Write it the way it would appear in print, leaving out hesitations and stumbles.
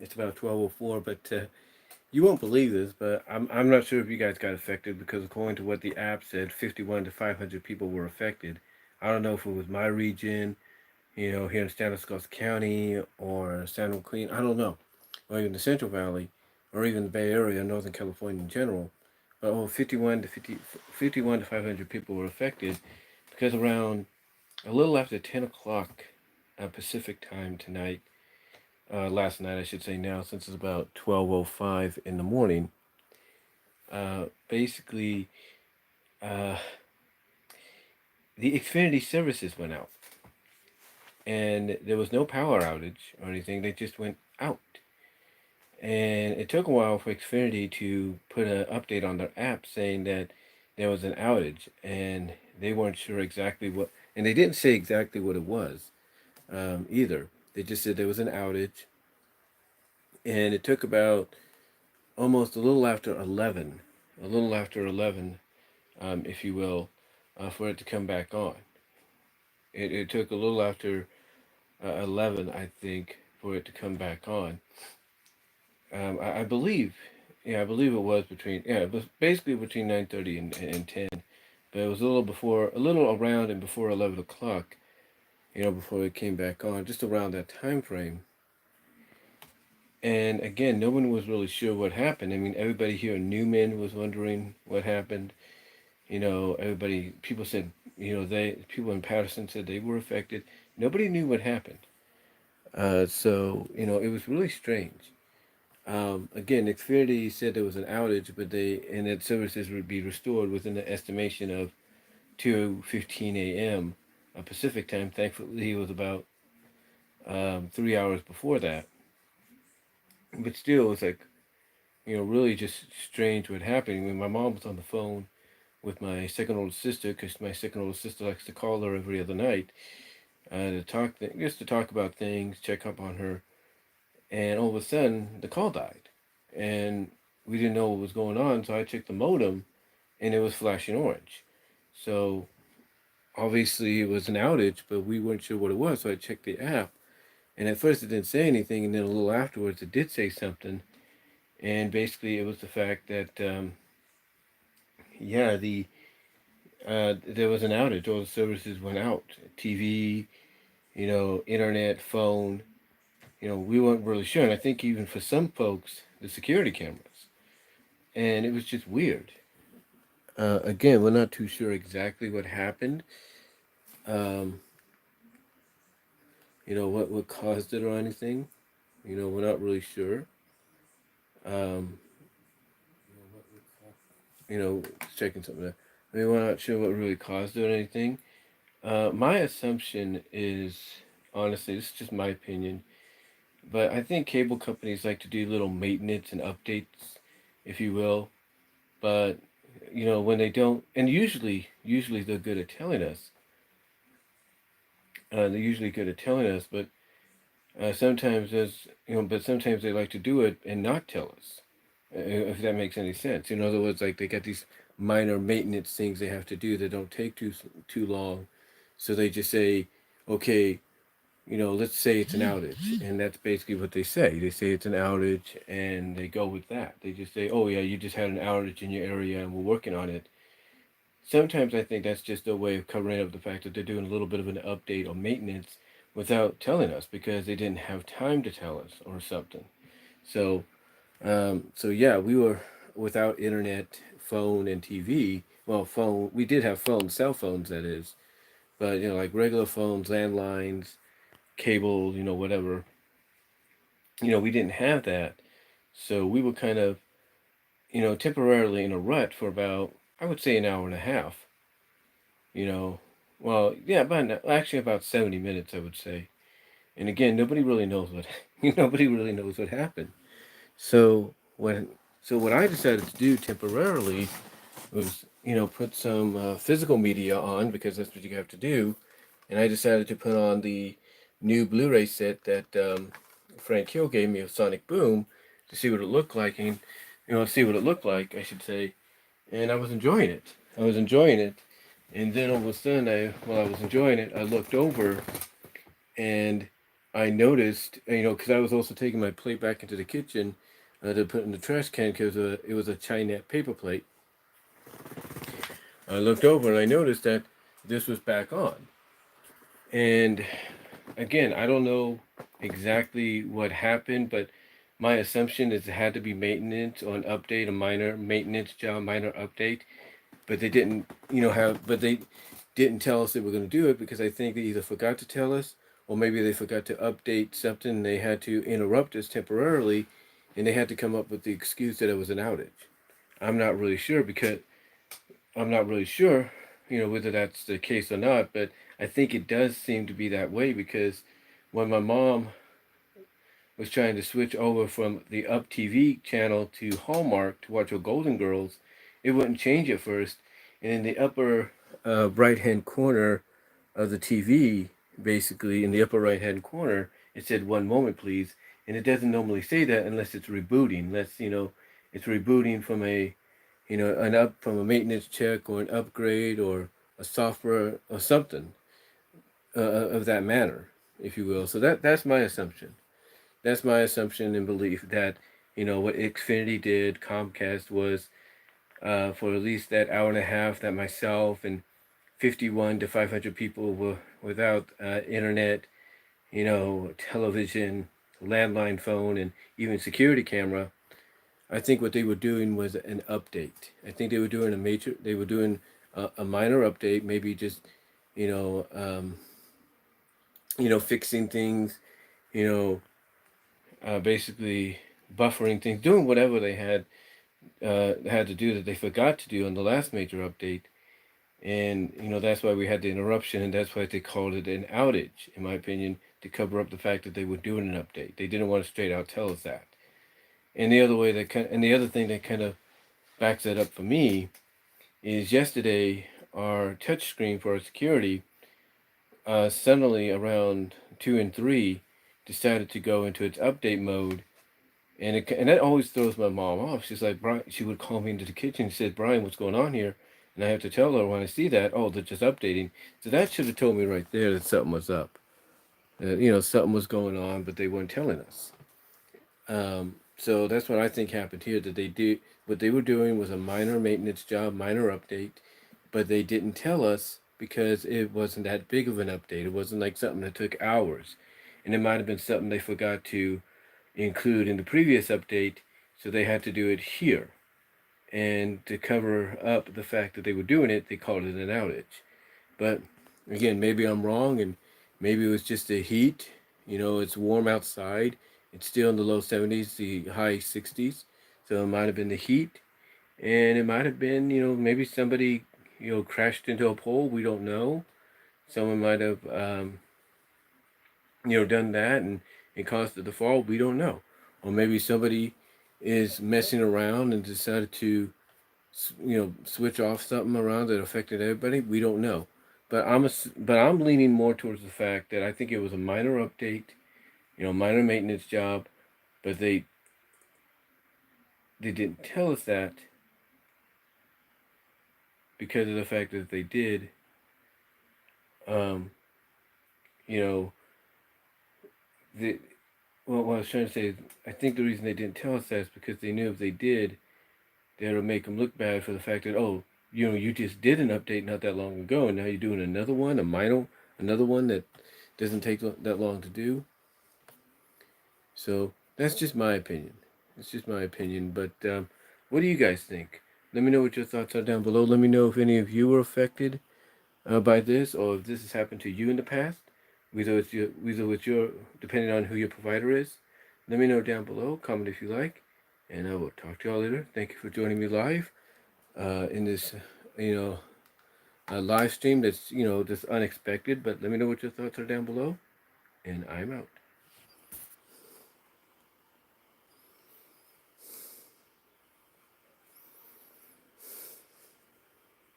It's about 12:04, but you won't believe this, but I'm not sure if you guys got affected because according to what the app said, 51 to 500 people were affected. I don't know if it was my region, here in San Francisco County or San Joaquin. I don't know, or even the Central Valley, or even the Bay Area, Northern California in general. But 51 to 500 people were affected because around a little after 10 o'clock Pacific time tonight, last night I should say now, since it's about 12:05 in the morning. Basically, uh, the Xfinity services went out, and there was no power outage or anything. They just went out, and it took a while for Xfinity to put an update on their app saying that there was an outage, and they weren't sure exactly what, and they didn't say exactly what it was either. They just said there was an outage, and it took about almost a little after 11, if you will, for it to come back on. It took a little after 11, I think, for it to come back on. I believe, yeah, I believe it was it was basically between 9:30 and 10, but it was a little before, a little around and before 11 o'clock, before it came back on, just around that time frame. And again, no one was really sure what happened. I mean, everybody here in Newman was wondering what happened. People said, people in Patterson said they were affected. Nobody knew what happened. So it was really strange. Again, Xfinity said there was an outage, and that services would be restored within the estimation of 2:15 a.m. Pacific time. Thankfully, it was about 3 hours before that. But still, it's like, really just strange what happened. When my mom was on the phone with my second oldest sister, because my second oldest sister likes to call her every other night, just to talk about things, check up on her, and all of a sudden the call died, and we didn't know what was going on. So I checked the modem, and it was flashing orange. So obviously it was an outage, but we weren't sure what it was. So I checked the app, and at first it didn't say anything, and then a little afterwards it did say something, and basically it was the fact that yeah, there was an outage. All the services went out. TV, internet, phone. We weren't really sure. And I think even for some folks, the security cameras. And it was just weird. Again, we're not too sure exactly what happened. Um, what caused it or anything. We're not really sure. Um, checking something there. I mean, we're not sure what really caused it or anything. My assumption is, honestly, this is just my opinion, but I think cable companies like to do little maintenance and updates, if you will. But when they don't, and usually they're good at telling us. They're usually good at telling us, but sometimes but sometimes they like to do it and not tell us. If that makes any sense. In other words, like they got these minor maintenance things they have to do that don't take too long, so they just say, okay, let's say it's an outage, and that's basically what they say. They say it's an outage, and they go with that. They just say, oh yeah, you just had an outage in your area, and we're working on it. Sometimes I think that's just a way of covering up the fact that they're doing a little bit of an update or maintenance without telling us because they didn't have time to tell us or something. So, so yeah, we were without internet, phone, and TV. Well, phone, we did have phones, cell phones, that is, but like regular phones, landlines, cable, whatever. We didn't have that, so we were kind of, temporarily in a rut for about, I would say, an hour and a half. You know, well, yeah, actually about 70 minutes, I would say. And again, nobody really knows what nobody really knows what happened. So what I decided to do temporarily was, put some physical media on because that's what you have to do. And I decided to put on the new Blu-ray set that Frank Hill gave me of Sonic Boom to see what it looked like, and see what it looked like, I should say. And I was enjoying it. I was enjoying it, and then all of a sudden, while I was enjoying it, I looked over, and I noticed, because I was also taking my plate back into the kitchen to put in the trash can because it was a Chinette paper plate. I looked over and I noticed that this was back on. And again, I don't know exactly what happened, but my assumption is it had to be maintenance or an update, a minor maintenance job, minor update. But they didn't, but they didn't tell us they were going to do it because I think they either forgot to tell us or maybe they forgot to update something. And they had to interrupt us temporarily, and they had to come up with the excuse that it was an outage. I'm not really sure because I'm not really sure, whether that's the case or not. But I think it does seem to be that way because when my mom was trying to switch over from the Up TV channel to Hallmark to watch her Golden Girls, it wouldn't change at first. And in the upper right hand corner of the TV, basically in the upper right hand corner, it said 1 moment, please. And it doesn't normally say that unless it's rebooting, unless, it's rebooting from from a maintenance check or an upgrade or a software or something of that manner, if you will. So that's my assumption. That's my assumption and belief that what Xfinity did, Comcast was for at least that hour and a half that myself and 51 to 500 people were without internet, television, landline phone, and even security camera. I think what they were doing was an update. I think they were doing a minor update, maybe just, you know, um, fixing things, you know, basically buffering things, doing whatever they had to do that they forgot to do on the last major update. And that's why we had the interruption, and that's why they called it an outage, in my opinion, to cover up the fact that they were doing an update. They didn't want to straight out tell us that. And the other thing that kind of backs that up for me is yesterday our touchscreen for our security suddenly around 2 and 3 decided to go into its update mode. And that always throws my mom off. She's like, Brian, she would call me into the kitchen and said, Brian, what's going on here? And I have to tell her when I see that, oh, they're just updating. So that should have told me right there that something was up. Something was going on, but they weren't telling us. So that's what I think happened here. That they did what they were doing was a minor maintenance job, minor update, but they didn't tell us because it wasn't that big of an update. It wasn't like something that took hours, and it might have been something they forgot to include in the previous update, so they had to do it here. And to cover up the fact that they were doing it, they called it an outage. But again, maybe I'm wrong, and maybe it was just the heat. It's warm outside. It's still in the low 70s, the high 60s. So it might have been the heat, and it might have been, maybe somebody, crashed into a pole. We don't know. Someone might have, done that and caused it to fall. We don't know. Or maybe somebody is messing around and decided to, switch off something around that affected everybody. We don't know. But I'm leaning more towards the fact that I think it was a minor update, minor maintenance job, but they didn't tell us that because of the fact that they did, um, you know, the well, what I was trying to say is, I think the reason they didn't tell us that is because they knew if they did, that would make them look bad for the fact that, oh, you just did an update not that long ago, and now you're doing another one, another one that doesn't take that long to do. So that's just my opinion. It's just my opinion. But what do you guys think? Let me know what your thoughts are down below. Let me know if any of you were affected by this, or if this has happened to you in the past. Either it's your, depending on who your provider is. Let me know down below. Comment if you like, and I will talk to y'all later. Thank you for joining me live in this, you know, live stream that's just unexpected. But let me know what your thoughts are down below, and I'm out.